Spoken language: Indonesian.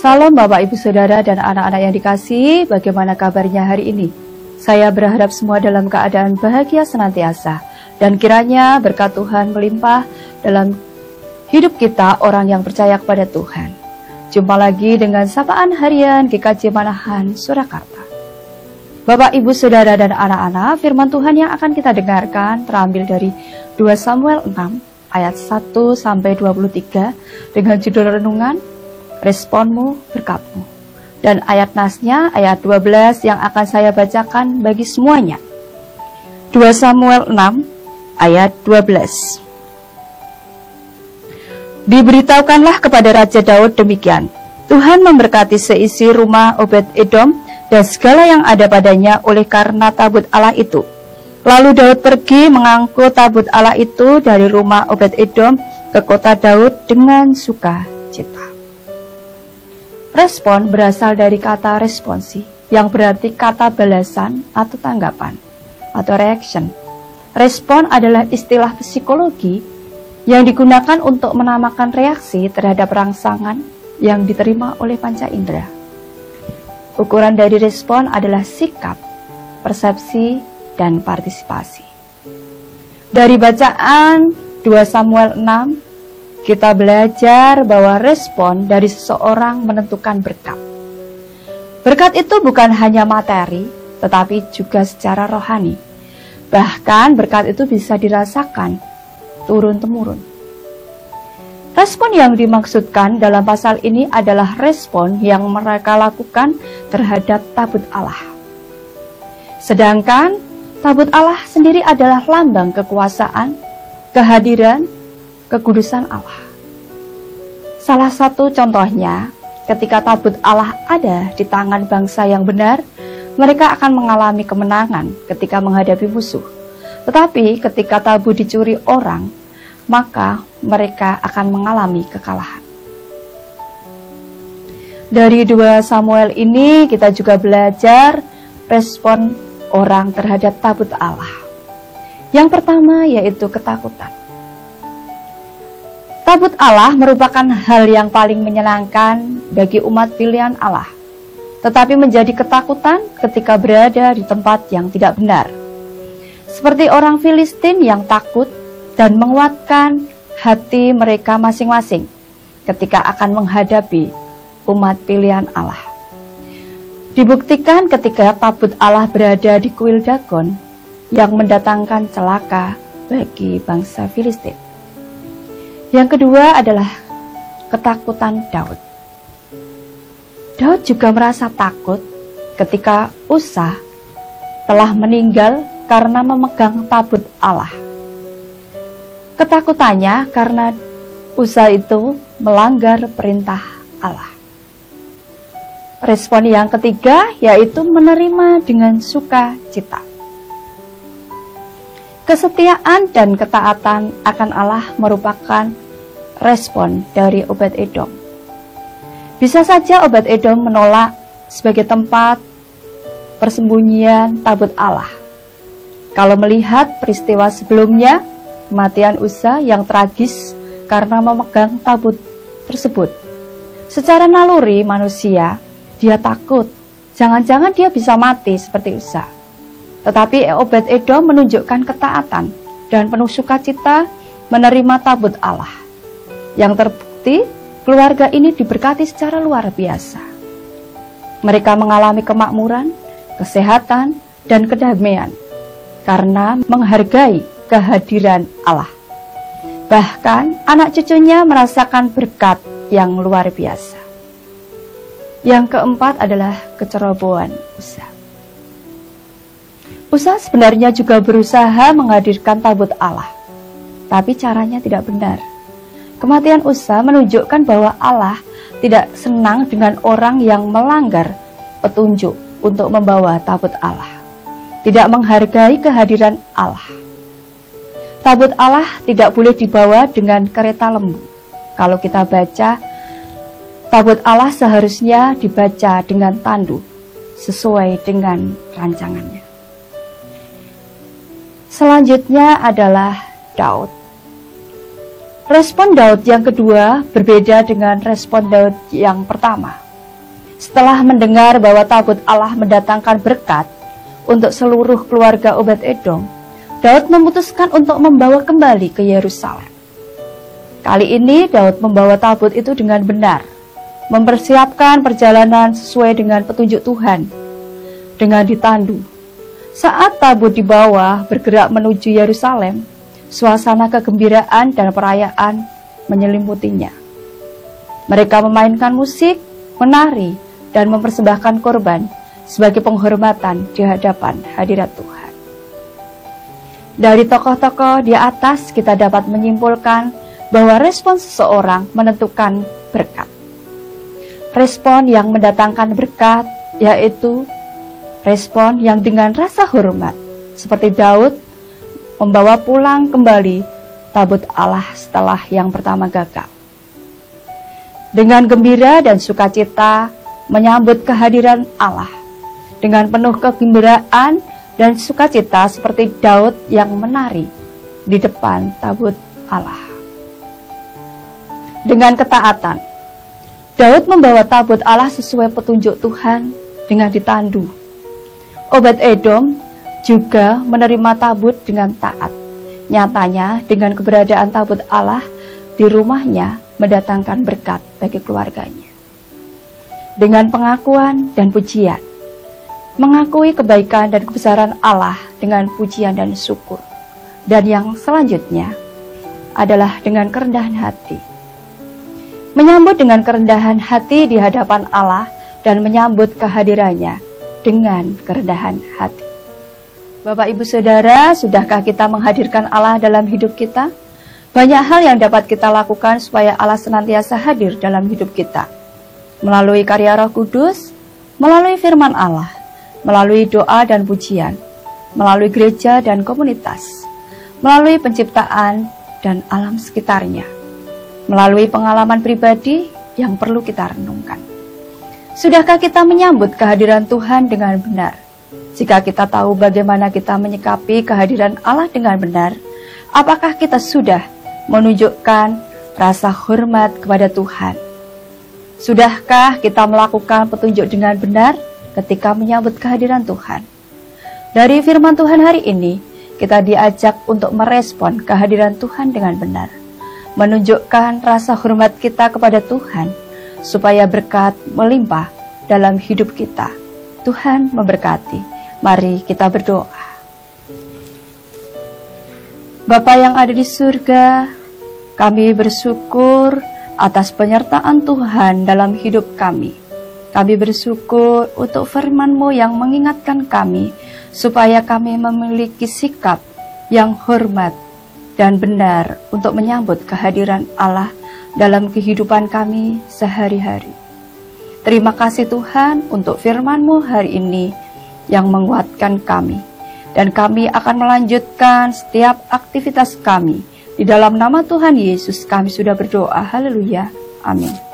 Salam Bapak Ibu Saudara dan anak-anak yang dikasihi, bagaimana kabarnya hari ini? Saya berharap semua dalam keadaan bahagia senantiasa, dan kiranya berkat Tuhan melimpah dalam hidup kita orang yang percaya kepada Tuhan. Jumpa lagi dengan Sapaan Harian GKJ Manahan, Surakarta. Bapak Ibu Saudara dan anak-anak, firman Tuhan yang akan kita dengarkan terambil dari 2 Samuel 6 ayat 1-23 dengan judul renungan Responmu Berkatmu. Dan ayat nasnya ayat 12 yang akan saya bacakan bagi semuanya. 2 Samuel 6 ayat 12. Diberitahukanlah kepada Raja Daud demikian, Tuhan memberkati seisi rumah Obed-Edom dan segala yang ada padanya oleh karena tabut Allah itu. Lalu Daud pergi mengangkut tabut Allah itu dari rumah Obed-Edom ke kota Daud dengan sukacita. Respon berasal dari kata responsi, yang berarti kata balasan atau tanggapan, atau reaction. Respon adalah istilah psikologi yang digunakan untuk menamakan reaksi terhadap rangsangan yang diterima oleh panca indera. Ukuran dari respon adalah sikap, persepsi, dan partisipasi. Dari bacaan 2 Samuel 6, kita belajar bahwa respon dari seseorang menentukan berkat. Berkat itu bukan hanya materi, tetapi juga secara rohani. Bahkan berkat itu bisa dirasakan turun-temurun. Respon yang dimaksudkan dalam pasal ini adalah respon yang mereka lakukan terhadap tabut Allah. Sedangkan tabut Allah sendiri adalah lambang kekuasaan, kehadiran, kekudusan Allah. Salah satu contohnya, ketika tabut Allah ada di tangan bangsa yang benar, mereka akan mengalami kemenangan ketika menghadapi musuh. Tetapi ketika tabut dicuri orang, maka mereka akan mengalami kekalahan. Dari 2 Samuel ini kita juga belajar respon orang terhadap tabut Allah. Yang pertama yaitu ketakutan. Tabut Allah merupakan hal yang paling menyenangkan bagi umat pilihan Allah, tetapi menjadi ketakutan ketika berada di tempat yang tidak benar. Seperti orang Filistin yang takut dan menguatkan hati mereka masing-masing ketika akan menghadapi umat pilihan Allah. Dibuktikan ketika tabut Allah berada di kuil Dagon yang mendatangkan celaka bagi bangsa Filistin. Yang kedua adalah ketakutan Daud. Daud juga merasa takut ketika Usa telah meninggal karena memegang tabut Allah. Ketakutannya karena Usa itu melanggar perintah Allah. Respon yang ketiga yaitu menerima dengan sukacita. Kesetiaan dan ketaatan akan Allah merupakan respon dari Obed-Edom. Bisa saja Obed-Edom menolak sebagai tempat persembunyian tabut Allah. Kalau melihat peristiwa sebelumnya, kematian Usa yang tragis karena memegang tabut tersebut. Secara naluri manusia, dia takut, jangan-jangan dia bisa mati seperti Usa. Tetapi Obed-Edom menunjukkan ketaatan dan penuh sukacita menerima tabut Allah. Yang terbukti, keluarga ini diberkati secara luar biasa. Mereka mengalami kemakmuran, kesehatan, dan kedamaian karena menghargai kehadiran Allah. Bahkan anak cucunya merasakan berkat yang luar biasa. Yang keempat adalah kecerobohan Usa. Usa sebenarnya juga berusaha menghadirkan tabut Allah, tapi caranya tidak benar. Kematian Usa menunjukkan bahwa Allah tidak senang dengan orang yang melanggar petunjuk untuk membawa tabut Allah, tidak menghargai kehadiran Allah. Tabut Allah tidak boleh dibawa dengan kereta lembu. Kalau kita baca, tabut Allah seharusnya dibaca dengan tandu, sesuai dengan rancangannya. Selanjutnya adalah Daud. Respon Daud yang kedua berbeda dengan respon Daud yang pertama. Setelah mendengar bahwa tabut Allah mendatangkan berkat untuk seluruh keluarga Obed-Edom, Daud memutuskan untuk membawa kembali ke Yerusalem. Kali ini Daud membawa tabut itu dengan benar, mempersiapkan perjalanan sesuai dengan petunjuk Tuhan, dengan ditandu. Saat tabut dibawa bergerak menuju Yerusalem, suasana kegembiraan dan perayaan menyelimutinya. Mereka memainkan musik, menari, dan mempersembahkan korban sebagai penghormatan di hadapan hadirat Tuhan. Dari tokoh-tokoh di atas kita dapat menyimpulkan bahwa respon seseorang menentukan berkat. Respon yang mendatangkan berkat yaitu respon yang dengan rasa hormat, seperti Daud membawa pulang kembali tabut Allah setelah yang pertama gagal. Dengan gembira dan sukacita menyambut kehadiran Allah, dengan penuh kegembiraan dan sukacita seperti Daud yang menari di depan tabut Allah. Dengan ketaatan, Daud membawa tabut Allah sesuai petunjuk Tuhan dengan ditandu. Obed-Edom juga menerima tabut dengan taat. Nyatanya dengan keberadaan tabut Allah di rumahnya mendatangkan berkat bagi keluarganya. Dengan pengakuan dan pujian, mengakui kebaikan dan kebesaran Allah dengan pujian dan syukur. Dan yang selanjutnya adalah dengan kerendahan hati. Menyambut dengan kerendahan hati di hadapan Allah dan menyambut kehadirannya dengan kerendahan hati. Bapak, Ibu, Saudara, sudahkah kita menghadirkan Allah dalam hidup kita? Banyak hal yang dapat kita lakukan supaya Allah senantiasa hadir dalam hidup kita. Melalui karya Roh Kudus, melalui firman Allah, melalui doa dan pujian, melalui gereja dan komunitas, melalui penciptaan dan alam sekitarnya, melalui pengalaman pribadi yang perlu kita renungkan. Sudahkah kita menyambut kehadiran Tuhan dengan benar? Jika kita tahu bagaimana kita menyikapi kehadiran Allah dengan benar, apakah kita sudah menunjukkan rasa hormat kepada Tuhan? Sudahkah kita melakukan petunjuk dengan benar ketika menyambut kehadiran Tuhan? Dari firman Tuhan hari ini, kita diajak untuk merespon kehadiran Tuhan dengan benar, menunjukkan rasa hormat kita kepada Tuhan, supaya berkat melimpah dalam hidup kita. Tuhan memberkati. Mari kita berdoa. Bapa yang ada di surga, kami bersyukur atas penyertaan Tuhan dalam hidup kami. Kami bersyukur untuk firman-Mu yang mengingatkan kami, supaya kami memiliki sikap yang hormat dan benar untuk menyambut kehadiran Allah dalam kehidupan kami sehari-hari. Terima kasih Tuhan untuk firman-Mu hari ini yang menguatkan kami. Dan kami akan melanjutkan setiap aktivitas kami. Di dalam nama Tuhan Yesus kami sudah berdoa. Haleluya. Amin.